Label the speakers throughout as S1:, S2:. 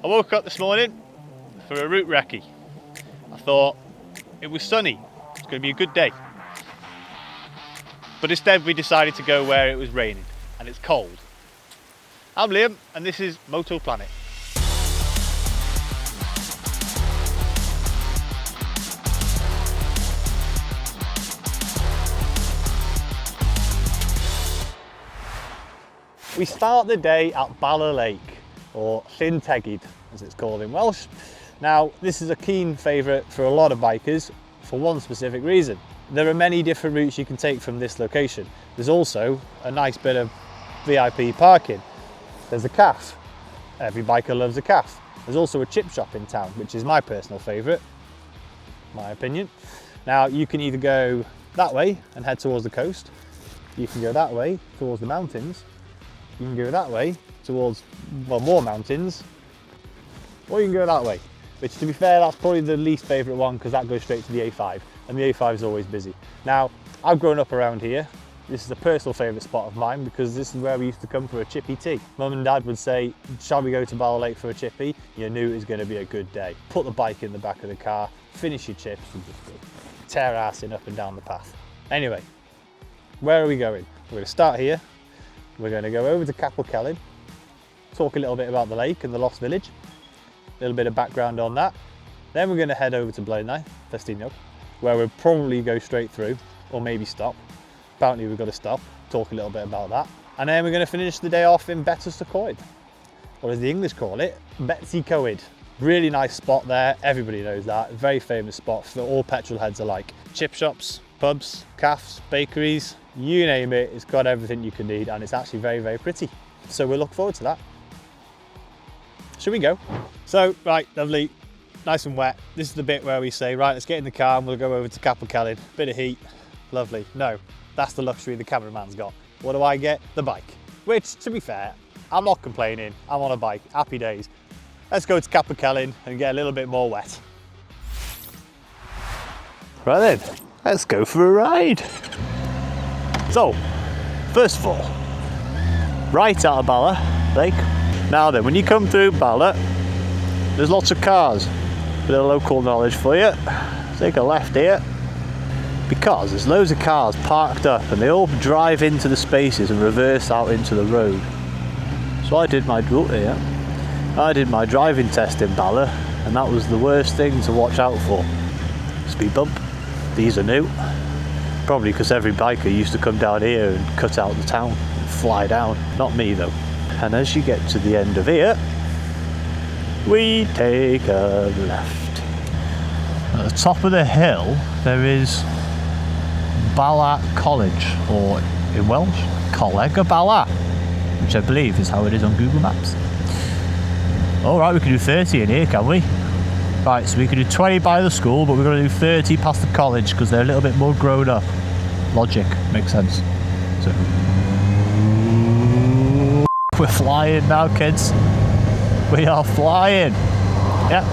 S1: I woke up this morning for a route recce. I thought it was sunny, it's going to be a good day. But instead we decided to go where it was raining and it's cold. I'm Liam and this is Moto Planet. We start the day at Bala Lake, or Llyn Tegid as it's called in Welsh. Now this is a keen favourite for a lot of bikers for one specific reason. There are many different routes you can take from this location. There's also a nice bit of VIP parking. There's a cafe. Every biker loves a cafe. There's also a chip shop in town, which is my personal favourite, my opinion. Now you can either go that way and head towards the coast. You can go that way towards the mountains. You can go that way towards, well, more mountains, or you can go that way, which to be fair, that's probably the least favourite one because that goes straight to the A5 and the A5 is always busy. Now, I've grown up around here. This is a personal favourite spot of mine because this is where we used to come for a chippy tea. Mum and Dad would say, shall we go to Bala Lake for a chippy? You knew it was going to be a good day. Put the bike in the back of the car, finish your chips and just go tear assing up and down the path. Anyway, where are we going? We're going to start here. We're going to go over to Capel Celyn, talk a little bit about the lake and the Lost Village, a little bit of background on that. Then we're going to head over to Blaenau Ffestiniog, where we'll probably go straight through, or maybe stop. Apparently we've got to stop, talk a little bit about that. And then we're going to finish the day off in Betws-y-Coed, or as the English call it, Betws-y-Coed. Really nice spot there, everybody knows that. Very famous spot for all petrol heads alike. Chip shops, pubs, cafes, bakeries, you name it, it's got everything you can need and it's actually very, very pretty. So we'll look forward to that. Should we go? So, right, lovely, nice and wet. This is the bit where we say, right, let's get in the car and we'll go over to Capel Celyn. Bit of heat, lovely. No, that's the luxury the cameraman's got. What do I get? The bike. Which, to be fair, I'm not complaining. I'm on a bike, happy days. Let's go to Capel Celyn and get a little bit more wet. Right then, let's go for a ride. So, first of all, right out of Bala Lake. Now then, when you come through Bala, there's lots of cars. Bit of local knowledge for you. Take a left here, because there's loads of cars parked up and they all drive into the spaces and reverse out into the road. So I did my driving test in Bala, and that was the worst thing to watch out for. Speed bump. These are new. Probably because every biker used to come down here and cut out the town and fly down. Not me though. And as you get to the end of here, we take a left. At the top of the hill, there is Bala College, or in Welsh, Coleg y Bala, which I believe is how it is on Google Maps. All right, we can do 30 in here, can we? Right, so we can do 20 by the school, but we're going to do 30 past the college because they're a little bit more grown up. Logic, makes sense. So, we're flying now, kids. We are flying. Yeah,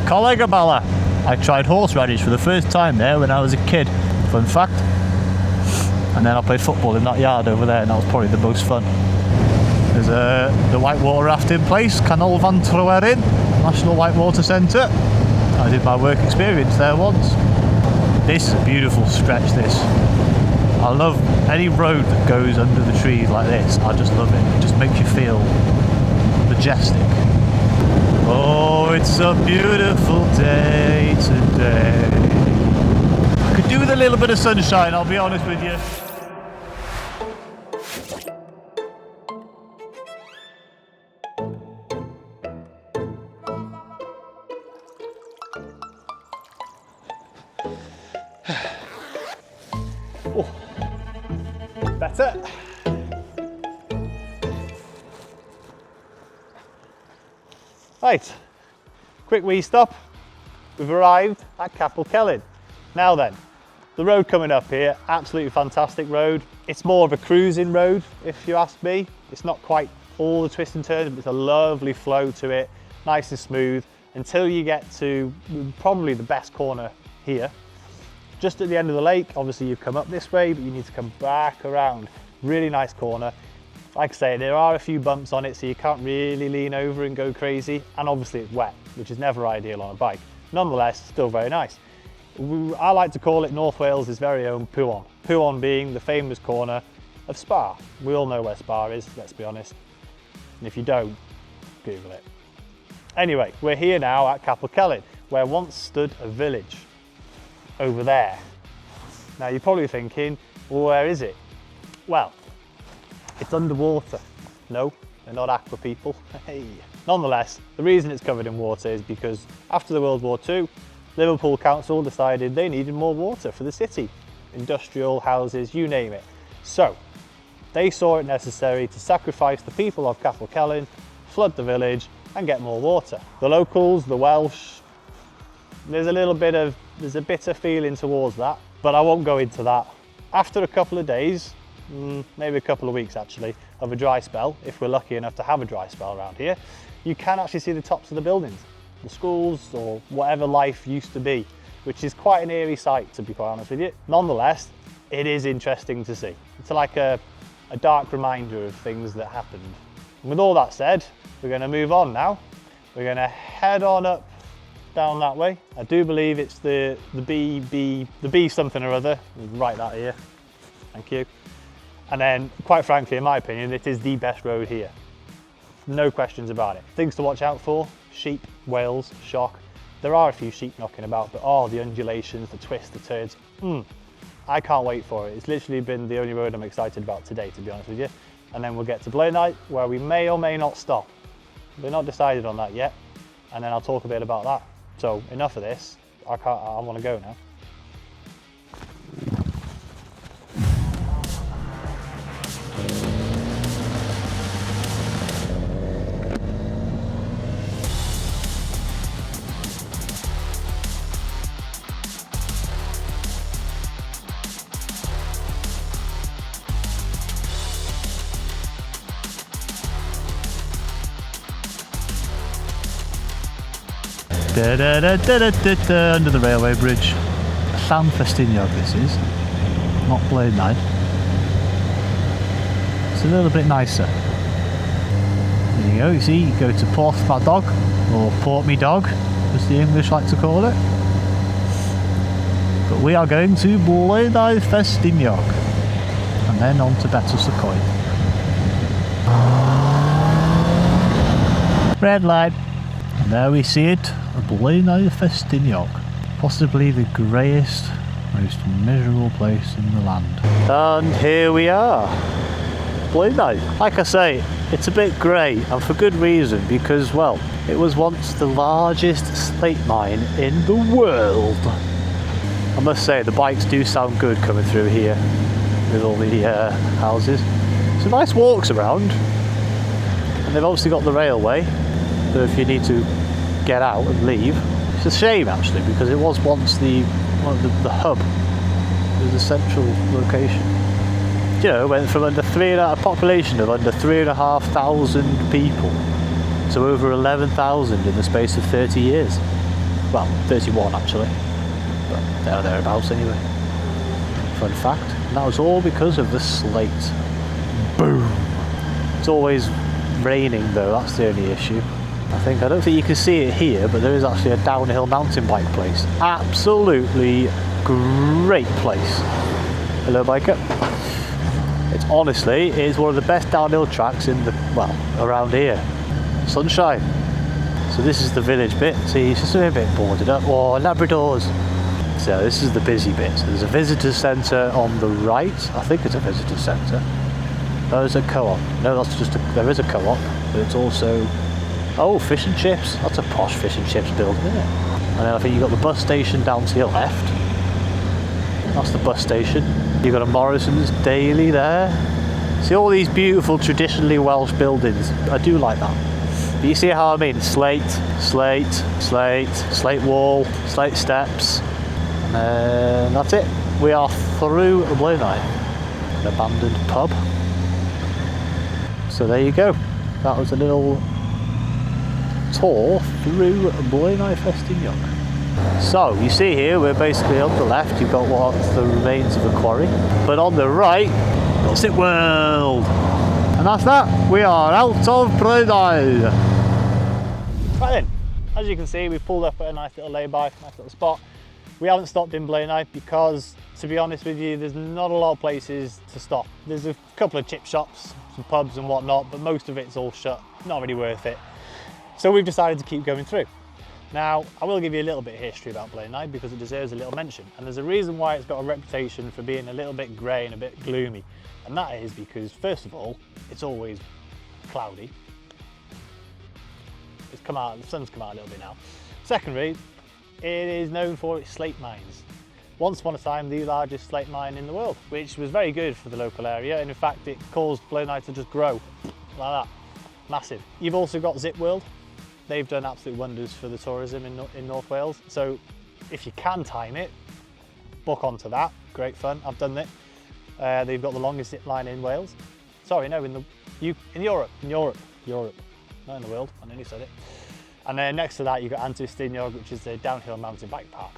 S1: Coleg y Bala. I tried horseradish for the first time there when I was a kid. Fun fact. And then I played football in that yard over there, and that was probably the most fun. There's the whitewater rafting place, Canol Van Tryweryn, National Whitewater Centre. I did my work experience there once. This is a beautiful stretch, this. I love any road that goes under the trees like this. I just love it. It just makes you feel majestic. Oh, it's a beautiful day today. Could do with a little bit of sunshine, I'll be honest with you. Oh, better. Right, quick wee stop. We've arrived at Capel Celyn. Now then, the road coming up here, absolutely fantastic road. It's more of a cruising road, if you ask me. It's not quite all the twists and turns, but it's a lovely flow to it, nice and smooth, until you get to probably the best corner here. Just at the end of the lake, obviously you come up this way, but you need to come back around. Really nice corner. Like I say, there are a few bumps on it, so you can't really lean over and go crazy. And obviously it's wet, which is never ideal on a bike. Nonetheless, still very nice. I like to call it North Wales' very own Pŵon. Pŵon being the famous corner of Spa. We all know where Spa is, let's be honest. And if you don't, Google it. Anyway, we're here now at Capel Celyn, where once stood a village over there. Now you're probably thinking, well, where is it? Well, it's underwater. No, they're not aqua people. Hey. Nonetheless, the reason it's covered in water is because after the World War II, Liverpool Council decided they needed more water for the city. Industrial, houses, you name it. So, they saw it necessary to sacrifice the people of Capel Celyn, flood the village and get more water. The locals, the Welsh, there's a bitter feeling towards that, but I won't go into that. After a couple of days, maybe a couple of weeks actually, of a dry spell, if we're lucky enough to have a dry spell around here, you can actually see the tops of the buildings, the schools or whatever life used to be, which is quite an eerie sight, to be quite honest with you. Nonetheless, it is interesting to see. It's like a dark reminder of things that happened. And with all that said, we're going to move on now. We're going to head on up down that way. I do believe it's the B something or other. We'll write that here. Thank you. And then, quite frankly, in my opinion, it is the best road here. No questions about it. Things to watch out for: sheep, whales, shock. There are a few sheep knocking about, but oh, the undulations, the twists, the turns. I can't wait for it. It's literally been the only road I'm excited about today, to be honest with you. And then we'll get to Blaenau, where we may or may not stop. We're not decided on that yet. And then I'll talk a bit about that. So enough of this. I want to go now.
S2: Under the railway bridge. Blaenau Ffestiniog this is, not Blaenau. It's a little bit nicer. There you go, you see, you go to Porth my dog, or Port me dog, as the English like to call it. But we are going to Blaenau Ffestiniog, and then on to Betws-y-Coed. Red light. And there we see it, Blaenau Ffestiniog, possibly the greyest, most miserable place in the land. And here we are, Blaenau. Like I say, it's a bit grey, and for good reason, because, well, it was once the largest slate mine in the world. I must say, the bikes do sound good coming through here, with all the houses. Some nice walks around, and they've obviously got the railway. So if you need to get out and leave, it's a shame actually, because it was once the hub, it was the central location. You know, went from a population of under 3,500 people to over 11,000 in the space of 30 years. Well, 31 actually, but they're thereabouts anyway. Fun fact, and that was all because of the slate. Boom! It's always raining though, that's the only issue. I don't think you can see it here, but there is actually a downhill mountain bike place. Absolutely great place. Hello biker. It is one of the best downhill tracks around here. Sunshine. So this is the village bit. See, it's just a bit boarded up. Oh, Labradors. So this is the busy bit. So there's a visitor centre on the right. I think it's a visitor centre. There's a co-op. No, there is a co-op, but it's also, oh, fish and chips. That's a posh fish and chips building, isn't it? And then I think you've got the bus station down to your left. That's the bus station. You've got a Morrison's Daily there. See all these beautiful traditionally Welsh buildings. I do like that. But you see how I mean? Slate, slate, slate, slate wall, slate steps. And then that's it. We are through Blaenau. An abandoned pub. So there you go. That was a little tour through Blaenau Ffestiniog. So you see here, we're basically on the left, you've got what's the remains of a quarry, but on the right, it's it world, and And that's that. We are out of Blaenau.
S1: Right then, as you can see, we've pulled up at a nice little lay-by, nice little spot. We haven't stopped in Blaenau because, to be honest with you, there's not a lot of places to stop. There's a couple of chip shops, some pubs and whatnot, but most of it's all shut, not really worth it. So we've decided to keep going through. Now, I will give you a little bit of history about Blaenau because it deserves a little mention. And there's a reason why it's got a reputation for being a little bit grey and a bit gloomy. And that is because, first of all, it's always cloudy. The sun's come out a little bit now. Secondly, it is known for its slate mines. Once upon a time, the largest slate mine in the world, which was very good for the local area. And in fact, it caused Blaenau to just grow like that. Massive. You've also got Zip World. They've done absolute wonders for the tourism in North Wales. So if you can time it, book onto that. Great fun. I've done it. They've got the longest zip line in Wales. Sorry, no, in Europe, not in the world. I nearly said it. And then next to that, you've got Betws-y-Coed, which is a downhill mountain bike park.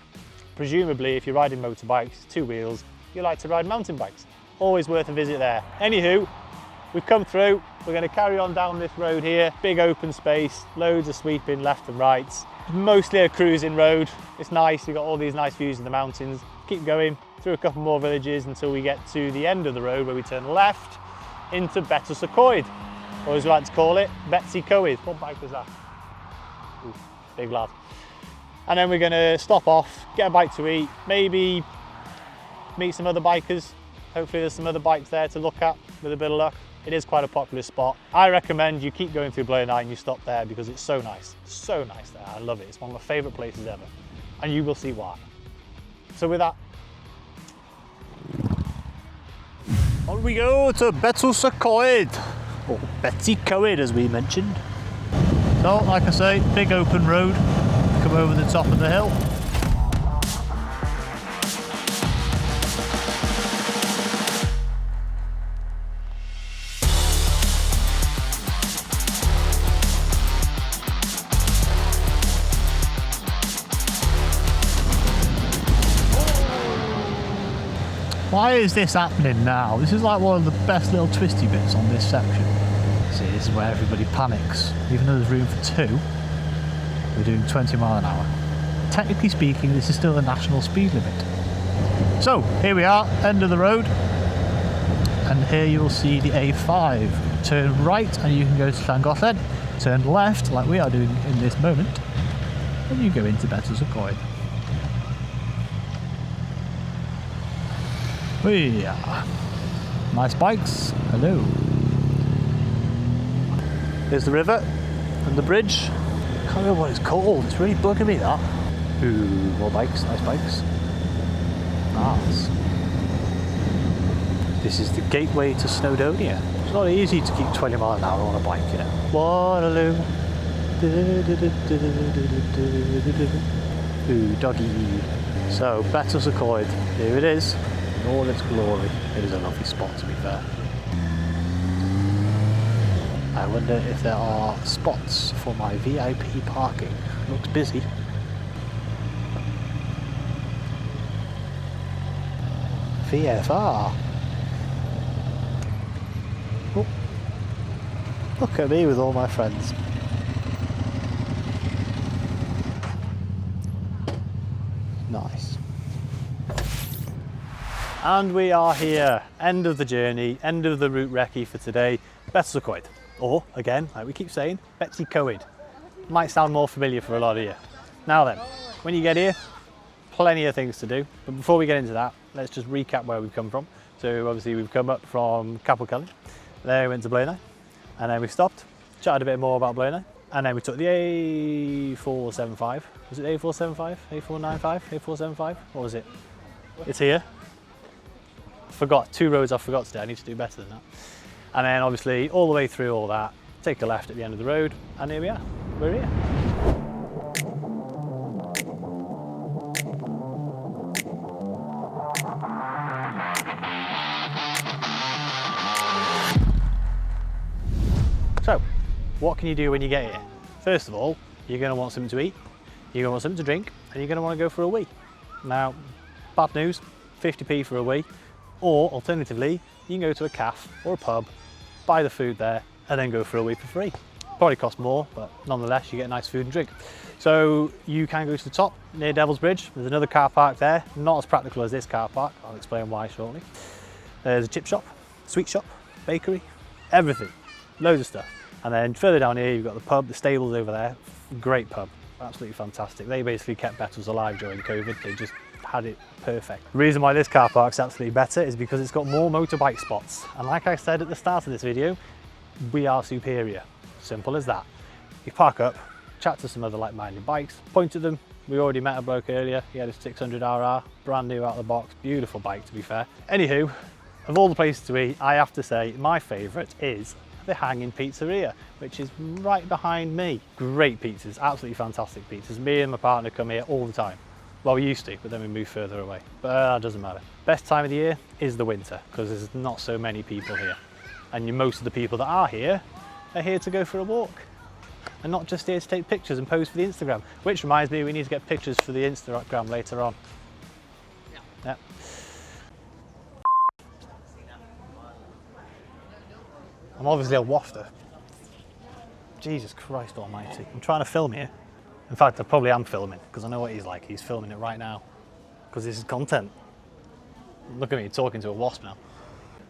S1: Presumably, if you're riding motorbikes, 2 wheels, you like to ride mountain bikes. Always worth a visit there. Anywho, we've come through. We're going to carry on down this road here. Big open space, loads of sweeping left and right. Mostly a cruising road. It's nice. You've got all these nice views of the mountains. Keep going through a couple more villages until we get to the end of the road where we turn left into Betws-y-Coed, or as we like to call it, Betws-y-Coed. What bike was that? Ooh, big lad. And then we're going to stop off, get a bite to eat, maybe meet some other bikers. Hopefully there's some other bikes there to look at with a bit of luck. It is quite a popular spot. I recommend you keep going through Blaenau and you stop there because it's so nice there. I love it. It's one of my favourite places ever, and you will see why. So with that,
S2: on we go to Betws-y-Coed, or Betws-y-Coed as we mentioned. So, like I say, big open road, come over the top of the hill. Why is this happening now? This is like one of the best little twisty bits on this section. See, this is where everybody panics. Even though there's room for 2, we're doing 20 mile an hour. Technically speaking, this is still the national speed limit. So, here we are, end of the road. And here you will see the A5. Turn right and you can go to Llyn. Turn left, like we are doing in this moment, and you go into Betws-y-Coed. Yeah. Nice bikes. Hello. There's the river and the bridge. Can't remember what it's called. It's really bugging me, that. Ooh, more bikes. Nice bikes. Nice. This is the gateway to Snowdonia. It's not easy to keep 20 mile an hour on a bike, you know. Waterloo. Ooh, doggy. So, Betws-y-Coed. Here it is. In all its glory. It is a lovely spot, to be fair. I wonder if there are spots for my VIP parking. Looks busy. VFR. Oh. Look at me with all my friends. Nice. And we are here, end of the journey, end of the route recce for today, Betws-y-Coed. Or, again, like we keep saying, Betws-y-Coed. Might sound more familiar for a lot of you. Now then, when you get here, plenty of things to do. But before we get into that, let's just recap where we've come from. So obviously we've come up from Capel Celyn, then we went to Blaenau, and then we stopped, chatted a bit more about Blaenau, and then we took the A475. Was it A475? A495? A475? What was it? It's here. Forgot, 2 roads I forgot today. I need to do better than that. And then obviously all the way through all that, take a left at the end of the road, and here we are. We're here. So, what can you do when you get here? First of all, you're going to want something to eat, you're going to want something to drink, and you're going to want to go for a wee. Now, bad news, 50p for a wee. Or, alternatively, you can go to a cafe or a pub
S1: buy the food there, and then go for a week for free. Probably costs more, but nonetheless, you get nice food and drink. So you can go to the top near Devil's Bridge. There's another car park there, not as practical as this car park. I'll explain why shortly. There's a chip shop, sweet shop, bakery, everything, loads of stuff. And then further down here, you've got the pub, the stables over there. Great pub, absolutely fantastic. They basically kept Betws alive during COVID. They just had it perfect. The reason why this car park's absolutely better is because it's got more motorbike spots. And like I said at the start of this video, we are superior. Simple as that. You park up, chat to some other like-minded bikes, point at them. We already met a bloke earlier. He had a 600RR, brand new out of the box, beautiful bike to be fair. Anywho, of all the places to eat, I have to say my favourite is the Hanging Pizzeria, which is right behind me. Great pizzas, absolutely fantastic pizzas. Me and my partner come here all the time. Well, we used to, but then we moved further away. But that doesn't matter. Best time of the year is the winter, because there's not so many people here. And most of the people that are here to go for a walk. And not just here to take pictures and pose for the Instagram. Which reminds me, we need to get pictures for the Instagram later on. Yeah. I'm obviously a wafter. Jesus Christ almighty. I'm trying to film here. In fact, I probably am filming, because I know what he's like. He's filming it right now, because this is content. Look at me talking to a wasp now.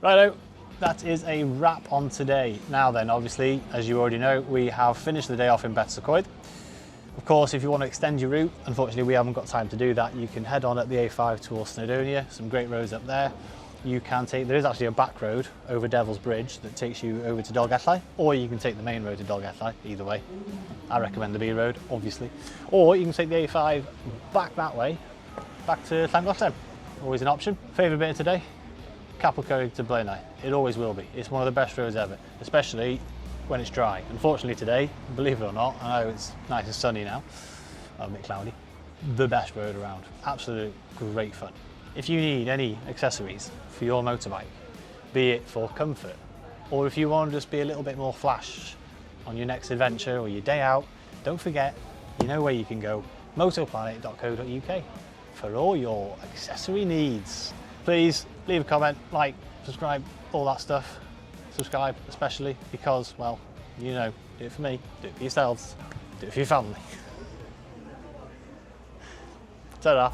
S1: Righto, that is a wrap on today. Now then, obviously, as you already know, we have finished the day off in Betws-y-Coed. Of course, if you want to extend your route, unfortunately we haven't got time to do that. You can head on at the A5 towards Snowdonia, some great roads up there. You can take, there is actually a back road over Devil's Bridge that takes you over to Dolgellau, or you can take the main road to Dolgellau, either way. I recommend the B road, obviously. Or you can take the A5 back that way, back to Llyn, always an option. Favourite bit of today? Capel Celyn to Blaenau. It always will be. It's one of the best roads ever, especially when it's dry. Unfortunately today, believe it or not, I know it's nice and sunny now, a bit cloudy, the best road around. Absolute great fun. If you need any accessories for your motorbike, be it for comfort, or if you want to just be a little bit more flash on your next adventure or your day out, don't forget, you know where you can go, motoplanet.co.uk for all your accessory needs. Please leave a comment, like, subscribe, all that stuff. Subscribe especially because, well, you know, do it for me, do it for yourselves, do it for your family. Ta-da.